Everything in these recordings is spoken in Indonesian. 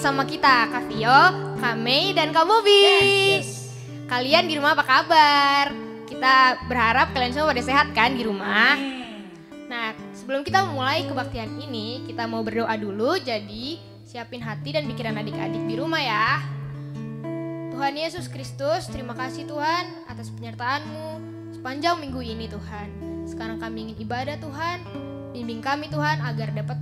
bersama kita, Kak Vio, Kak Mei, dan Kak Bobi. Kalian di rumah apa kabar? Kita berharap kalian semua pada sehat kan di rumah. Nah, sebelum kita memulai kebaktian ini, kita mau berdoa dulu. Jadi, siapin hati dan pikiran adik-adik di rumah ya. Tuhan Yesus Kristus, terima kasih Tuhan atas penyertaan-Mu sepanjang minggu ini Tuhan. Sekarang kami ingin ibadah Tuhan. Bimbing kami Tuhan agar dapat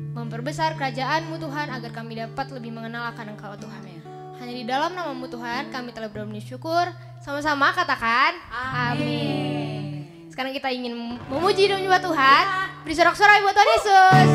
memperbesar kerajaan-Mu Tuhan, agar kami dapat lebih mengenal akan Engkau Tuhan ya. Hanya di dalam nama-Mu Tuhan kami telah bersyukur. Sama-sama katakan amin. Sekarang kita ingin memuji dan menyembah Tuhan. Beri sorak-sorai buat Tuhan Yesus.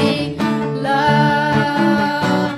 Everlasting, never failing,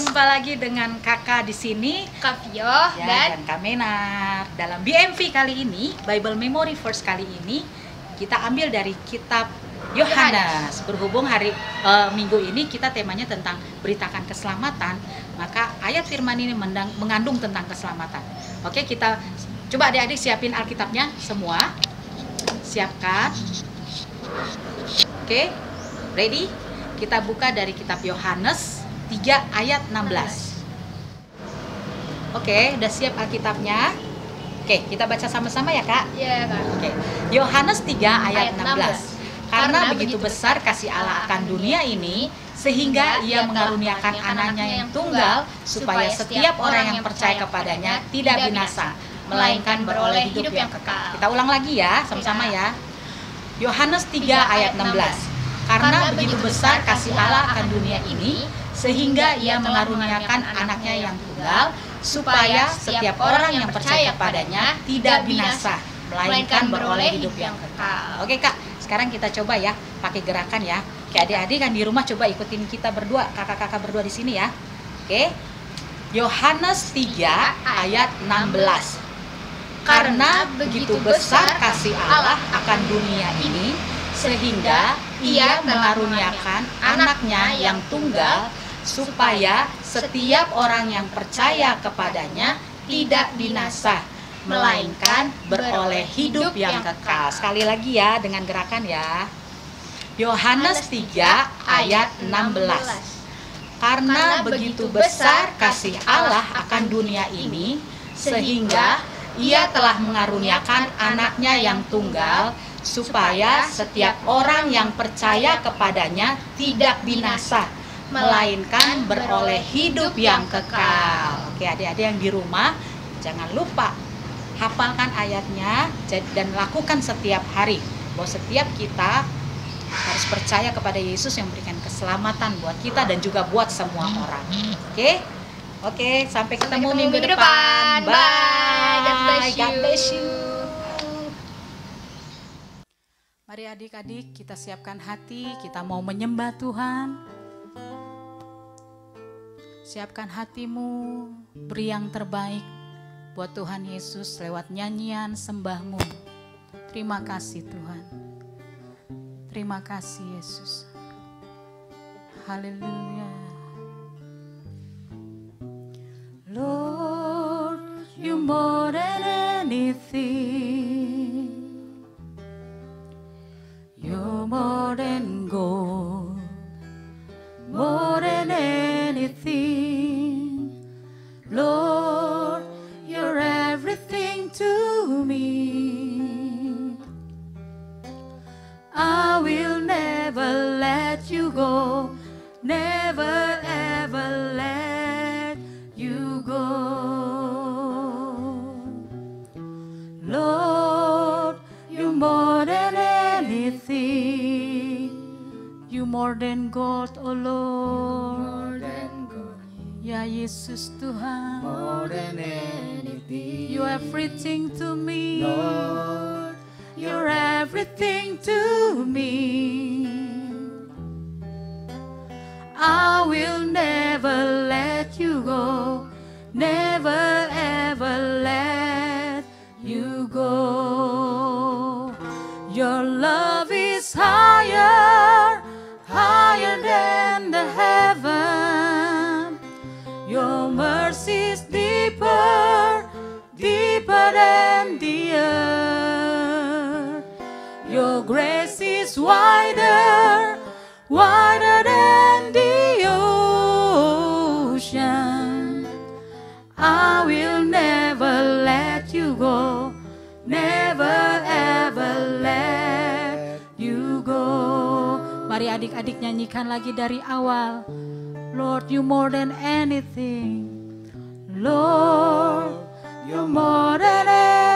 Jumpa lagi dengan kakak di sini, Kak Vio dan Kak Menar. Dalam BMV kali ini, Bible Memory Verse kali ini, kita ambil dari kitab Yohanes. Berhubung hari minggu ini kita temanya tentang beritakan keselamatan, maka ayat firman ini mengandung tentang keselamatan. Oke, kita coba adik-adik siapin Alkitabnya semua. Siapkan. Oke, ready? Kita buka dari kitab Yohanes 3 ayat 16. Oke, udah siap Alkitabnya? Oke, kita baca sama-sama ya, Kak? Iya, Kak. Oke. Yohanes 3 ayat 16. Karena begitu besar kasih Allah akan dunia ini, sehingga Ia mengaruniakan anaknya yang tunggal, supaya setiap orang yang percaya kepadanya tidak binasa, melainkan beroleh hidup yang kekal. Kita ulang lagi ya, sama-sama ya. Yohanes 3 ayat 16. Karena begitu besar kasih Allah akan dunia ini, sehingga Ia mengaruniakan anaknya yang tunggal, supaya setiap orang yang percaya kepadanya tidak binasa, melainkan beroleh hidup yang kekal. Oke Kak, sekarang kita coba ya, pakai gerakan ya. Oke, adik-adik kan di rumah coba ikutin kita berdua, kakak-kakak berdua di sini ya. Oke, Yohanes 3 ayat 16. Karena begitu besar kasih Allah akan dunia ini, sehingga Ia mengaruniakan anaknya yang tunggal, supaya setiap orang yang percaya kepadanya tidak binasa, melainkan beroleh hidup yang kekal. Sekali lagi ya dengan gerakan ya. Yohanes 3 ayat 16. Karena begitu besar kasih Allah akan dunia ini, sehingga Ia telah mengaruniakan anaknya yang tunggal, supaya setiap orang yang percaya kepadanya tidak binasa, melainkan beroleh hidup yang kekal. Oke, adik-adik yang di rumah, jangan lupa hafalkan ayatnya dan lakukan setiap hari. Bahwa setiap kita harus percaya kepada Yesus yang memberikan keselamatan buat kita dan juga buat semua orang. Oke? Oke, sampai ketemu minggu depan. Bye. God bless you. Mari adik-adik kita siapkan hati, kita mau menyembah Tuhan. Siapkan hatimu, beri yang terbaik buat Tuhan Yesus lewat nyanyian sembahmu. Terima kasih Tuhan. Terima kasih Yesus. Haleluya. Lord, you more than anything. You're more than gold, more than anything. Lord, you're everything to me. I will never let you go, never ever let you go. Lord, you're more than anything. You more than gold, oh Lord. More than gold, Ya Yesus Tuhan. more than anything. You everything to me. Lord, You're everything to me. I will never let you go, never ever let you go. Your love is higher, higher than the heaven. Your mercy is deeper, deeper than the earth. Your grace is wider, wider than the ocean. I will never let you go, never ever let you go. Mari adik-adik nyanyikan lagi dari awal. Lord, you more than anything. Lord, you more than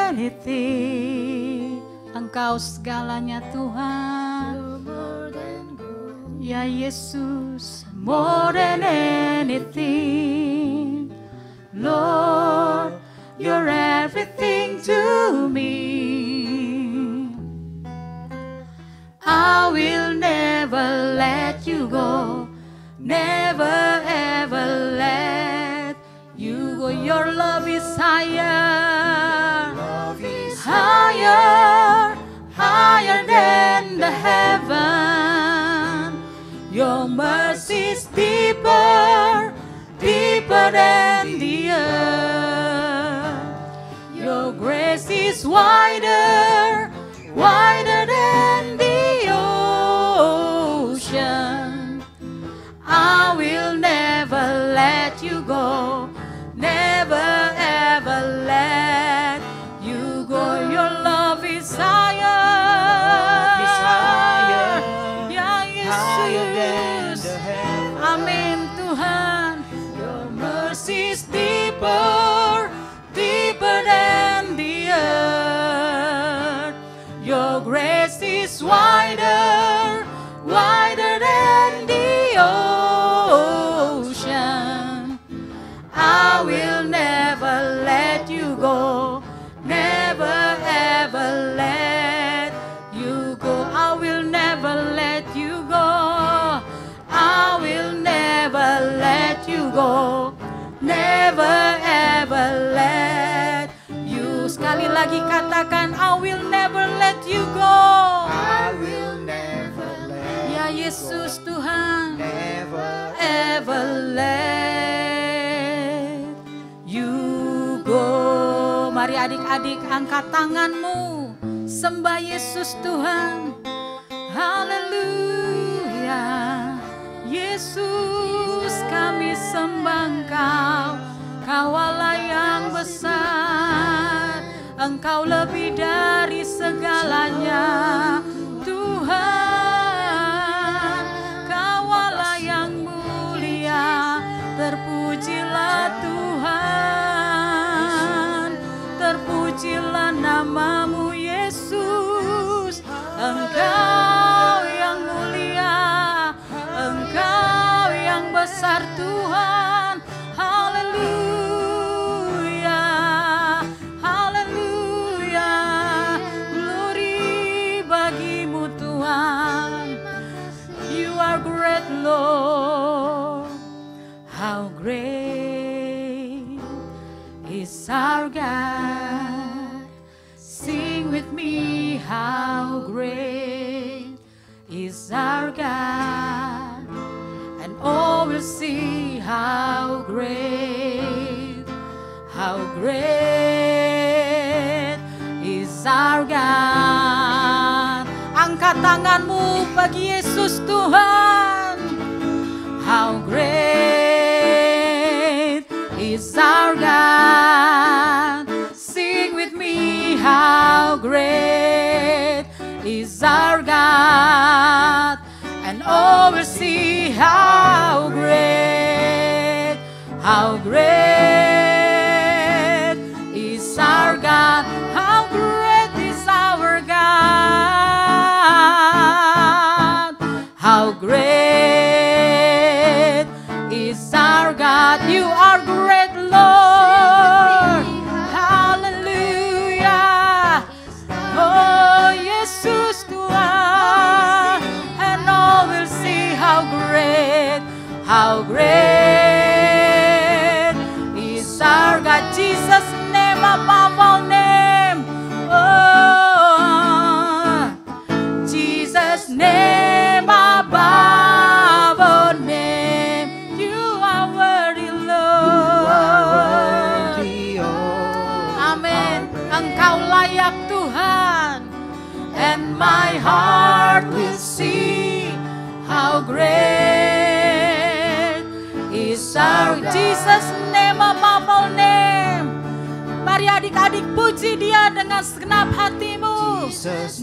anything. Engkau segalanya Tuhan. more than gold. Ya Yesus, more than anything. Lord, you're everything to me. I will never let you go, never ever let higher, love is higher, higher than the heaven. Your mercy is deeper, deeper than the earth. Your grace is wider, wider than the ocean. I will never let you go, never ever let you go. Your love is higher, Ya Yesus. Amin Tuhan. Your mercy is deeper, deeper than the earth. Your grace is wider, wider than the ocean. I will never let you go, never ever let you go. I will never let you go. I will never let you go, never ever let you. Sekali lagi katakan, I will never let you go. I will never let Ya Yesus Tuhan, never ever let you go. Mari adik-adik angkat tanganmu, sembah Yesus Tuhan. Haleluya. Yesus kami sembah Engkau, Kau Allah yang besar, Engkau lebih dari segalanya. Tuhan, Kau Allah yang mulia, terpujilah Tuhan, terpujilah namamu Yesus. Engkau yang mulia, Engkau yang besar Tuhan. Haleluya, haleluya. Glory bagimu Tuhan. You are great Lord. How great is our God. Sing with me, how great is our God. And all will see how great is our God. Angkat tanganmu bagi Yesus Tuhan. How great is our God. Sing with me, how great is our God. And all will see how great is our God. How great is our God. How great is our God. You are great, Lord. Hallelujah. Oh, Yesus Tuhan. And all will see how great is our God. Jesus' name, above all name. Oh, Jesus' name, above all name. You are worthy, Lord. Amin. Engkau layak Tuhan. And my heart will see how great is our Jesus' name, above all name. Mari adik-adik puji Dia dengan segenap hatimu.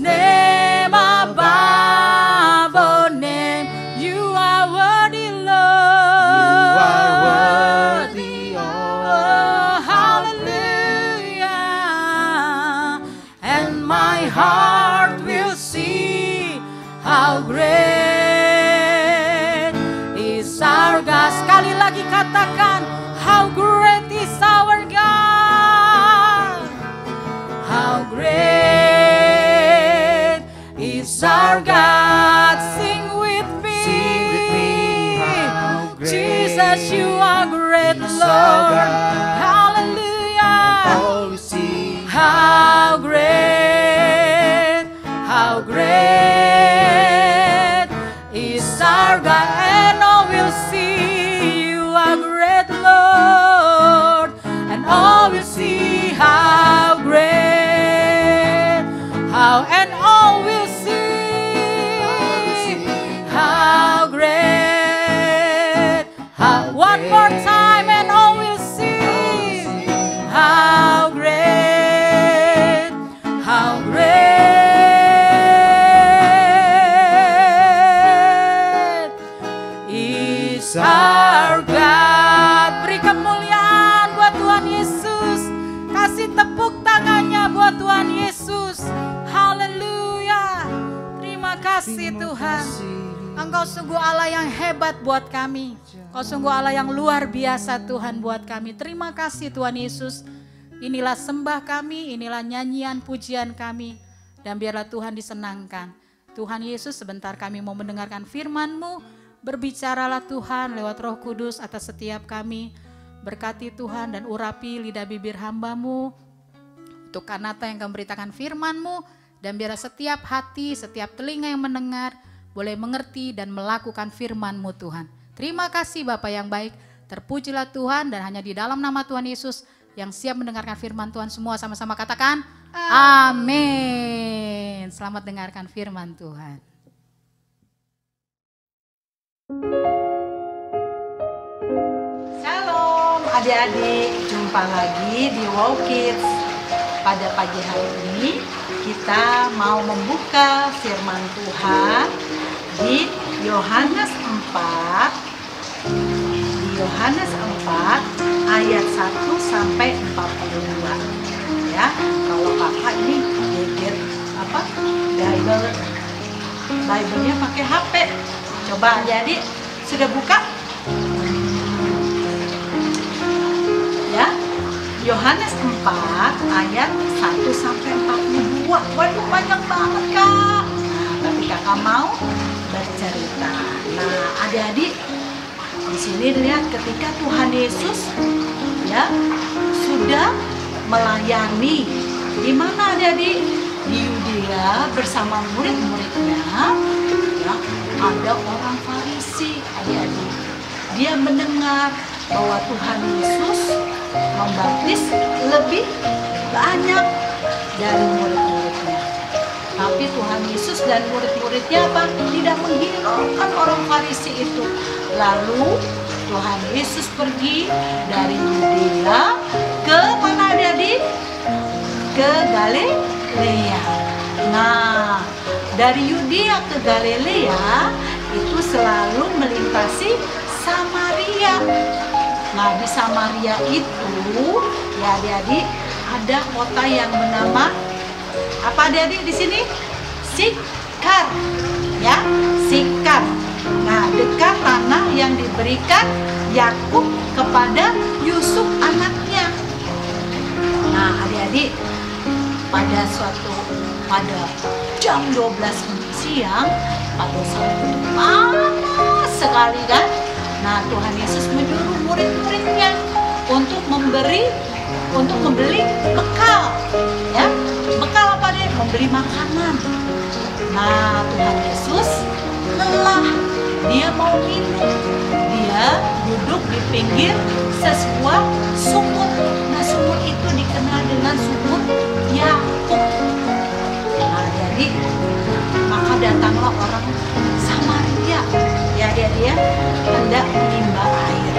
Name above all name. You are worthy, Lord. You are worthy, oh, hallelujah. And my heart will see how great is our God. Sekali lagi katakan, how great is our God. How great is our God. Sing with me. How great Jesus, you are great, is Lord. our God. Hallelujah. kasih Tuhan. Engkau sungguh Allah yang hebat buat kami. Engkau sungguh Allah yang luar biasa Tuhan buat kami. Terima kasih Tuhan Yesus. Inilah sembah kami, inilah nyanyian pujian kami. Dan biarlah Tuhan disenangkan. Tuhan Yesus, sebentar kami mau mendengarkan firman-Mu. Berbicaralah Tuhan lewat Roh Kudus atas setiap kami. Berkati Tuhan dan urapi lidah bibir hamba-Mu. Untuk Kanata yang akan memberitakan firman-Mu. Dan biarlah setiap hati, setiap telinga yang mendengar boleh mengerti dan melakukan firman-Mu Tuhan. Terima kasih Bapa yang baik. Terpujilah Tuhan dan hanya di dalam nama Tuhan Yesus yang siap mendengarkan firman Tuhan, semua sama-sama katakan amin. Selamat dengarkan firman Tuhan. Shalom adik-adik, jumpa lagi di Wow Kids. Pada pagi hari ini kita mau membuka firman Tuhan di Yohanes 4. Di Yohanes 4 ayat 1 sampai 42. Ya, kalau kakak ini geger Bible-nya pakai HP. Coba jadi sudah buka? Ya. Yohanes 4 ayat 1 sampai 42. Waduh, banyak banget Kak. Nah, tapi kakak mau bercerita. Nah, adik-adik di sini lihat ketika Tuhan Yesus ya sudah melayani di mana adik-adik? Di Yudea bersama murid-muridnya. Ya, ada orang Farisi, adik-adik. Dia mendengar bahwa Tuhan Yesus membaptis lebih banyak dari murid-muridnya. Tapi Tuhan Yesus dan murid-muridnya apa? Tidak menghiraukan orang Farisi itu. Lalu Tuhan Yesus pergi dari Yudea ke mana adik-adik? Ke Galilea. Nah, dari Yudea ke Galilea itu selalu melintasi Samaria. Nah, di Samaria itu ya adik-adik ada kota yang bernama apa adik-adik di sini? Sikar. Ya, Sikar. Nah, dekat tanah yang diberikan Yakub kepada Yusuf anaknya. Nah, adik-adik pada jam 12 siang pada suatu panas sekali kan. Nah, Tuhan Yesus menyuruh murid-muridnya untuk membeli bekal, ya, bekal apa deh? Membeli makanan. Nah, Tuhan Yesus lelah, dia mau minum, dia duduk di pinggir sebuah sumur. Nah, sumur itu dikenal dengan sumur Yakub. Nah, jadi maka datanglah orang Samaria, ya dia hendak menimba air.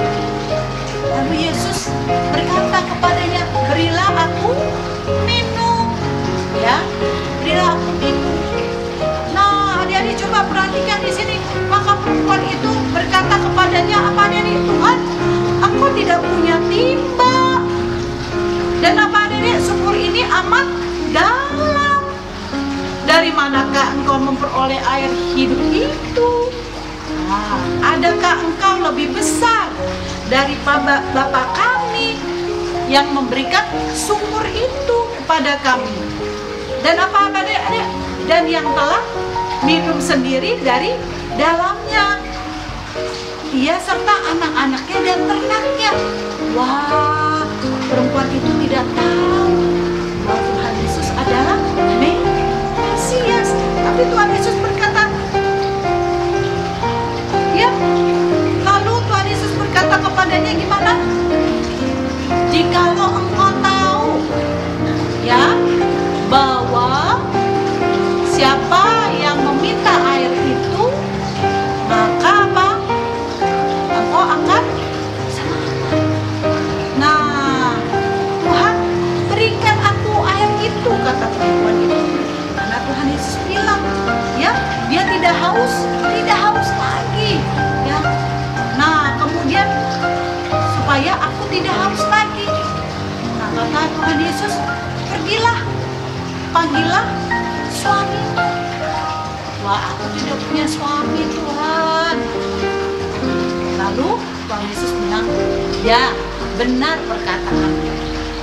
Lalu Yesus berkata kepadanya, berilah aku minum, ya, berilah aku minum. Nah, adik-adik coba perhatikan di sini. Maka perempuan itu berkata kepadanya, apa adik-adik? Tuhan, aku tidak punya timba. Dan apa adik-adik? Sumur ini amat dalam. Dari manakah engkau memperoleh air hidup itu? Nah, adakah engkau lebih besar daripada Bapa kami yang memberikan sumur itu kepada kami? Dan apa adik-adik? Dan yang telah minum sendiri dari dalamnya, ia serta anak-anaknya dan ternaknya. Wah, perempuan itu tidak tahu bahwa Tuhan Yesus adalah Mesias. Tapi Tuhan Yesus berkata, ya, lalu Tuhan Yesus berkata kepadanya gimana? Jikalau engkau tahu, ya, bahwa siapa yang meminta air itu, maka apa? Engkau akan selamat. Nah, Tuhan, berikan aku air itu, kata perempuan itu. Karena Tuhan Yesus bilang, ya, dia tidak haus lagi, ya. Nah, kemudian supaya aku tidak haus lagi. Nah, kata Tuhan Yesus, pergilah, panggillah suamimu. Wah, aku tidak punya suami Tuhan. Lalu Tuhan Yesus bilang, ya benar perkataanmu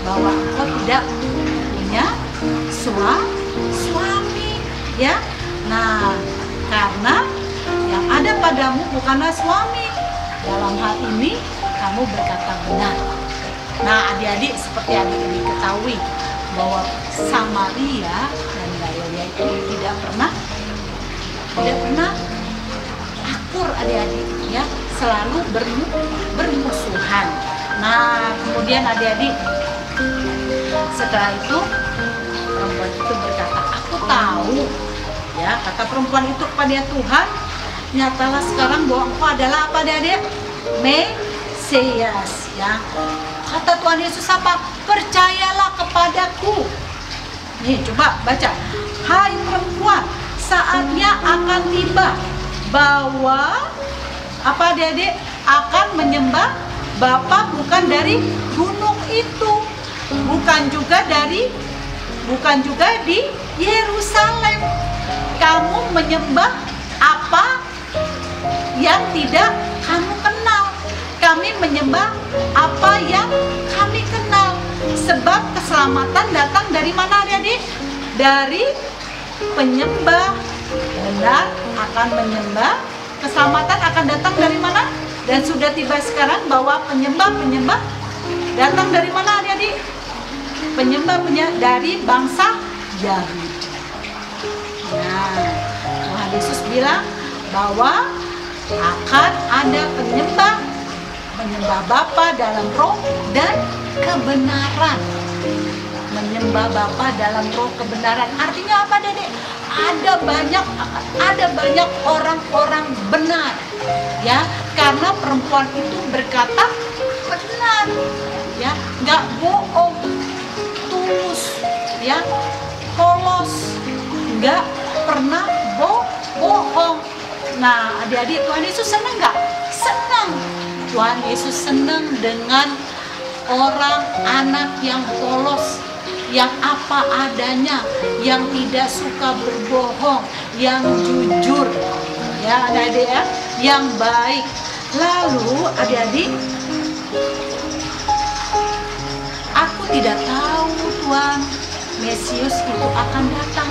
bahwa engkau tidak punya suami, ya. Nah, karena yang ada padamu bukanlah suami. Dalam hal ini kamu berkata benar. Nah, adik-adik, seperti adik-adik ketahui bahwa Samaria dan Galilea itu tidak pernah akur, adik-adik, ya, selalu bermusuhan. Nah, kemudian adik-adik, setelah itu perempuan itu berkata, aku tahu, ya, kata perempuan itu kepada Tuhan, nyatalah sekarang bahwa engkau adalah apa, adik-adik? Mesias, ya. Kata Tuhan Yesus apa? Percayalah kepadaku. Nih, coba baca. Hai perempuan, saatnya akan tiba bahwa apa, adik-adik, akan menyembah Bapa bukan dari gunung itu, bukan juga di Yerusalem. Kamu menyembah apa yang tidak kamu kenal. Kami menyembah apa yang kami kenal. Sebab keselamatan datang dari mana, adik-adik? Dari penyembah. Benar, akan menyembah. Keselamatan akan datang dari mana? Dan sudah tiba sekarang bahwa penyembah datang dari mana, adik-adik? Penyembah dari bangsa Yahudi. Nah, Tuhan Yesus bilang bahwa akan ada menyembah Bapa dalam roh dan kebenaran. Menyembah Bapa dalam roh kebenaran. Artinya apa, Dedek? Ada banyak orang-orang benar, ya, karena perempuan itu berkata benar, ya, nggak bohong, tulus, ya, polos, nggak pernah bohong. Nah, adik-adik, Tuhan Yesus senang nggak? Senang. Tuhan Yesus senang dengan orang anak yang polos, yang apa adanya, yang tidak suka berbohong, yang jujur, ya adik-adik, ya, yang baik. Lalu adik-adik, aku tidak tahu Tuhan, Mesias itu akan datang,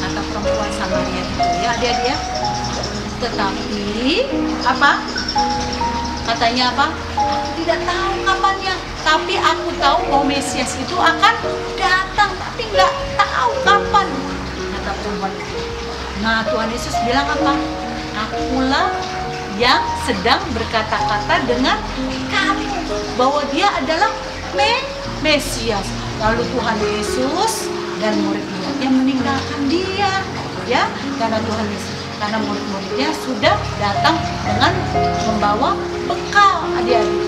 kata perempuan Samaria itu, ya adik-adik, ya. Tetapi apa? Katanya apa? Aku tidak tahu kapannya, tapi aku tahu bahwa Mesias itu akan datang, tapi nggak tahu kapan, kata perempuan itu. Nah, Tuhan Yesus bilang apa? Akulah yang sedang berkata-kata dengan kamu bahwa dia adalah Mesias. Lalu Tuhan Yesus dan murid-muridnya meninggalkan dia, ya, karena murid-muridnya sudah datang dengan membawa bekal, adik-adik.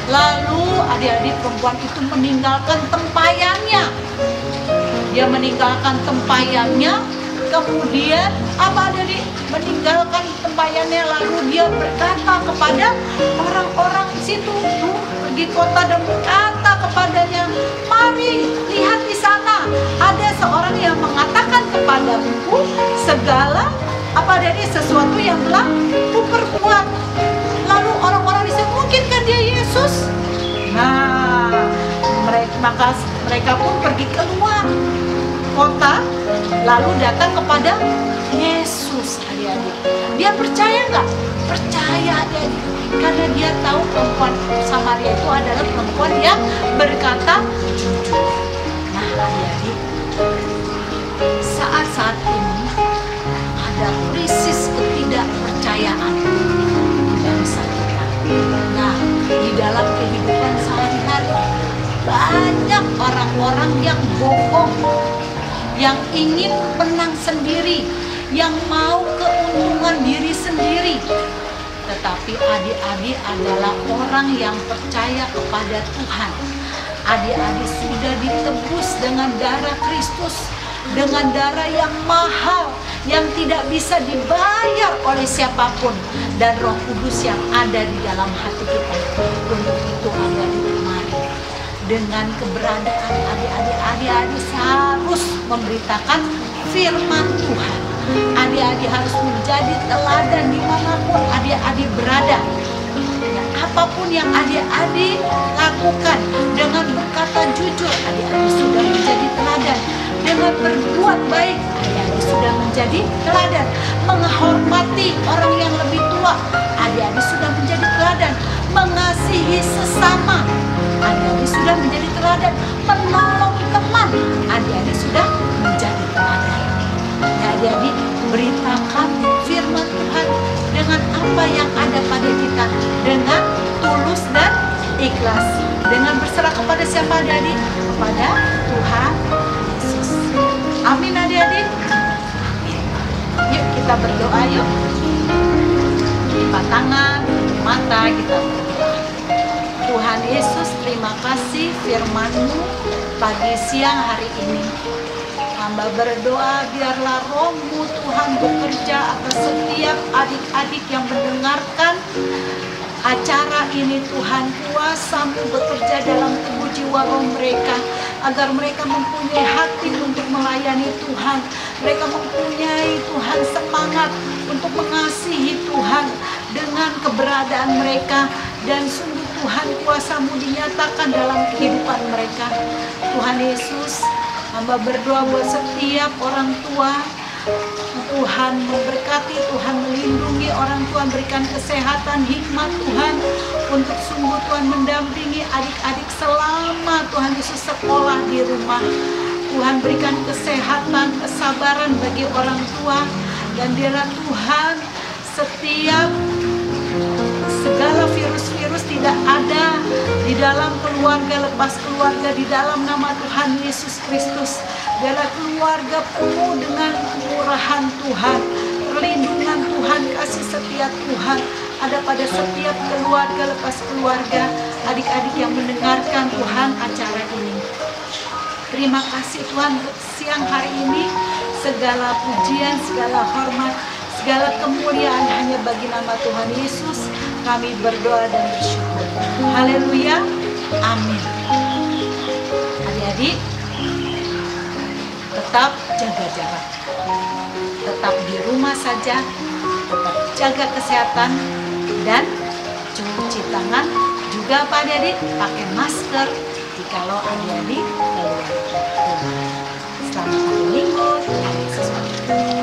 Lalu adik-adik, perempuan itu meninggalkan tempayannya. Dia meninggalkan tempayannya, kemudian apa, adik-adik? Meninggalkan tempayannya, lalu dia berkata kepada orang-orang di situ, pergi kota dan berkata kepadanya, mari lihat di sana, ada seorang yang mengatakan kepadaku segala apa, adik-adik, sesuatu yang telah kuperbuat. Lalu orang-orang di situ, mungkinkah dia Yesus? Nah, mereka pun pergi keluar kota, lalu datang kepada Yesus, adik-adik. Dia percaya nggak? Percaya, adik-adik, karena dia tahu perempuan Samaria itu adalah perempuan yang berkata jujur. Nah, adik-adik, saat-saat ini ada krisis ketidakpercayaan di bangsa kita. Nah, di dalam kehidupan sehari-hari banyak orang-orang yang bohong, yang ingin menang sendiri, yang mau keuntungan diri sendiri. Tetapi adik-adik adalah orang yang percaya kepada Tuhan. Adik-adik sudah ditebus dengan darah Kristus, dengan darah yang mahal, yang tidak bisa dibayar oleh siapapun, dan Roh Kudus yang ada di dalam hati kita. Untuk itu adik-adik, mari dengan keberadaan adik-adik harus memberitakan firman Tuhan. Adik-adik harus menjadi teladan dimanapun adik-adik berada. Apapun yang adik-adik lakukan, dengan berkata jujur, adik-adik sudah menjadi teladan. Dengan berbuat baik, adik-adik sudah menjadi teladan. Menghormati orang yang lebih tua, adik-adik sudah menjadi teladan. Mengasihi sesama, adik-adik sudah menjadi teladan. Menolong teman, adik-adik sudah menjadi teladan. Ya, adik-adik, beritakan firman Tuhan dengan apa yang ada pada kita, dengan tulus dan ikhlas, dengan berserah kepada siapa adik-adik? Kepada Tuhan Yesus. Amin adik-adik. Amin. Yuk kita berdoa yuk. Lipat tangan, mata, kita berdoa. Tuhan Yesus, terima kasih firman-Mu pagi siang hari ini. Hamba berdoa biarlah Roh-Mu Tuhan bekerja atas setiap adik-adik yang mendengarkan acara ini. Tuhan, kuasa-Mu bekerja dalam tubuh jiwa roh mereka, agar mereka mempunyai hati untuk melayani Tuhan. Mereka mempunyai Tuhan semangat untuk mengasihi Tuhan dengan keberadaan mereka. Dan sungguh Tuhan, kuasa-Mu dinyatakan dalam kehidupan mereka. Tuhan Yesus, hamba berdoa buat setiap orang tua. Tuhan memberkati, Tuhan melindungi orang tua, berikan kesehatan, hikmat Tuhan, untuk sungguh Tuhan mendampingi adik-adik selama Tuhan Yesus sekolah di rumah. Tuhan berikan kesehatan, kesabaran bagi orang tua, dan biarlah Tuhan setiap segala virus-virus tidak ada di dalam keluarga, lepas keluarga di dalam nama Tuhan Yesus Kristus. Biarlah keluarga penuh dengan kemurahan Tuhan, perlindungan Tuhan, kasih setia Tuhan ada pada setiap keluarga, lepas keluarga, adik-adik yang mendengarkan Tuhan acara ini. Terima kasih Tuhan untuk siang hari ini. Segala pujian, segala hormat, segala kemuliaan hanya bagi nama Tuhan Yesus. Kami berdoa dan bersyukur. Haleluya. Amin. Adik-adik, tetap jaga jarak. Tetap di rumah saja. Tetap jaga kesehatan dan cuci tangan. Juga Pak adik-adik pakai masker jikalau adik-adik keluar rumah. Selamat hari Minggu. Tuhan Yesus memberkati.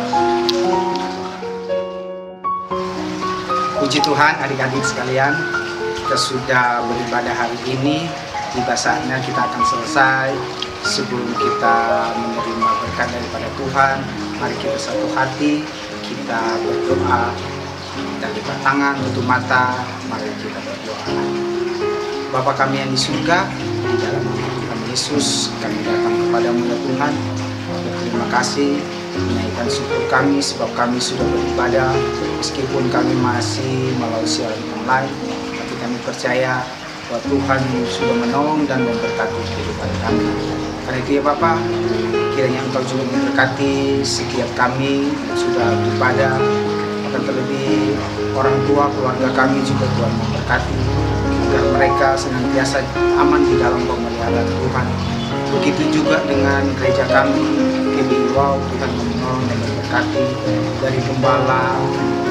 Puji Tuhan adik-adik sekalian, kita sudah beribadah hari ini. Tiba saatnya kita akan selesai. Sebelum kita menerima berkat daripada Tuhan, mari kita satu hati, kita berdoa. Kita lipat tangan, tutup mata, mari kita berdoa. Bapa kami yang di surga, di dalam nama Tuhan Yesus, kami datang kepadamu ya Tuhan. Terima kasih, menaikkan syukur kami sebab kami sudah beribadah meskipun kami masih melalui siaran online, tapi kami percaya bahwa Tuhan sudah menolong dan memberkati kehidupan kami. Karena itu ya Bapa, kiranya Engkau juga memberkati setiap kami yang sudah beribadah, bahkan terlebih orang tua keluarga kami juga Tuhan memberkati, agar mereka senantiasa aman di dalam pemeliharaan Tuhan. Begitu juga dengan gereja kami, GBI Wow, Tuhan menolong dan memberkati, dari gembala,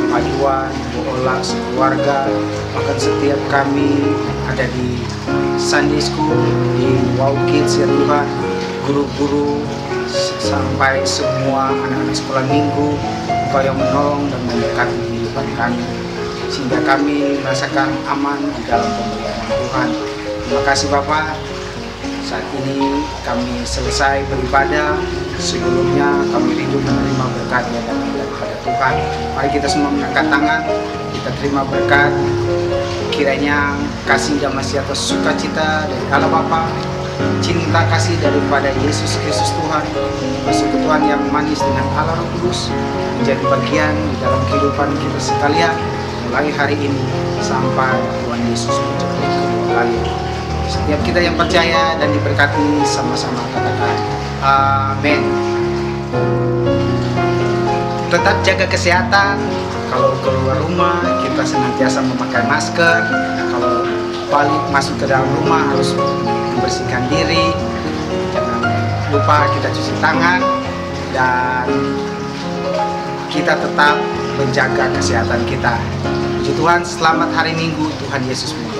Pak Iwan, Bu Ola, sekeluarga, bahkan setiap kami ada di Sunday School, di Wow Kids ya Tuhan, guru-guru, sampai semua anak-anak sekolah minggu, Engkau yang menolong dan memberkati kehidupan kami, sehingga kami merasakan aman di dalam pemeliharaan Tuhan. Terima kasih Bapak. Saat ini kami selesai beribadah. Sebelumnya kami rindu menerima berkat yang datang daripada Tuhan. Mari kita semua mengangkat tangan, kita terima berkat. Kiranya kasih damai sejahtera sukacita dari Allah Bapa, cinta kasih daripada Yesus Kristus Tuhan, persekutuan yang manis dengan Allah Roh Kudus menjadi bagian di dalam kehidupan kita sekalian, mulai hari ini sampai Tuhan Yesus menjemput kedua kali. Setiap kita yang percaya dan diberkati sama-sama katakan amin. Tetap jaga kesehatan. Kalau keluar rumah kita senantiasa memakai masker. Kalau balik masuk ke dalam rumah harus membersihkan diri. Jangan lupa kita cuci tangan. Dan kita tetap menjaga kesehatan kita. Puji Tuhan, selamat hari Minggu, Tuhan Yesus memberkati.